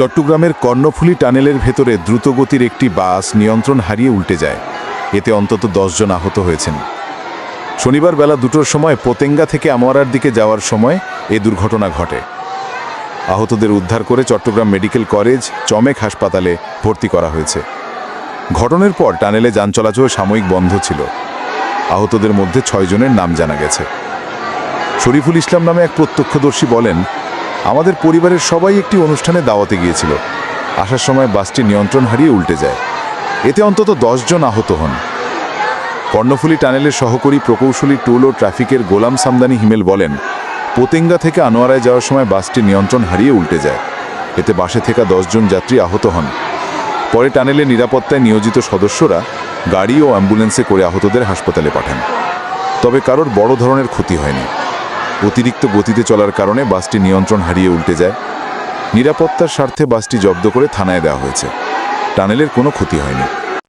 চট্টগ্রামের কর্ণফুলী টানেলের ভেতরে দ্রুতগতির একটি বাস নিয়ন্ত্রণ হারিয়ে উল্টে যায়। এতে অন্তত 10 জন আহত হয়েছেন। শনিবার বেলা 2টোর সময় পোতেঙ্গা থেকে আমোয়ারার দিকে যাওয়ার সময় এ দুর্ঘটনা ঘটে। আহতদের উদ্ধার করে চট্টগ্রাম মেডিকেল কলেজ চমেক হাসপাতালে ভর্তি করা হয়েছে। ঘটনার পর টানেলে যান চলাচল সাময়িক বন্ধ ছিল। আহতদের মধ্যে 6 জনের নাম জানা গেছে। শরীফুল ইসলাম নামে এক প্রত্যক্ষদর্শী বলেন, আমাদের পরিবারের সবাই একটি অনুষ্ঠানে দাওয়াতে গিয়েছিল। আসার সময় বাসটি নিয়ন্ত্রণ হারিয়ে উল্টে যায়। এতে অন্তত 10 জন আহত হন। কর্ণফুলী টানেলের সহকারী প্রকৌশলী টুল ও ট্রাফিকের গোলাম সামদানি হিমেল বলেন, পোতেঙ্গা থেকে আনোয়ারায় যাওয়ার সময় বাসটি নিয়ন্ত্রণ হারিয়ে উল্টে যায়। এতে বাসে থাকা 10 জন যাত্রী আহত হন। পরে টানেলে নিরাপত্তায় নিয়োজিত সদস্যরা গাড়ি ও অ্যাম্বুলেন্সে করে আহতদের হাসপাতালে পাঠান। তবে কারোর বড় ধরনের ক্ষতি হয়নি। অতিরিক্ত গতিতে চলার কারণে বাসটি নিয়ন্ত্রণ হারিয়ে উল্টে যায়। নিরাপত্তার স্বার্থে বাসটি জব্দ করে থানায় দেওয়া হয়েছে। টানেলের কোনো ক্ষতি হয়নি।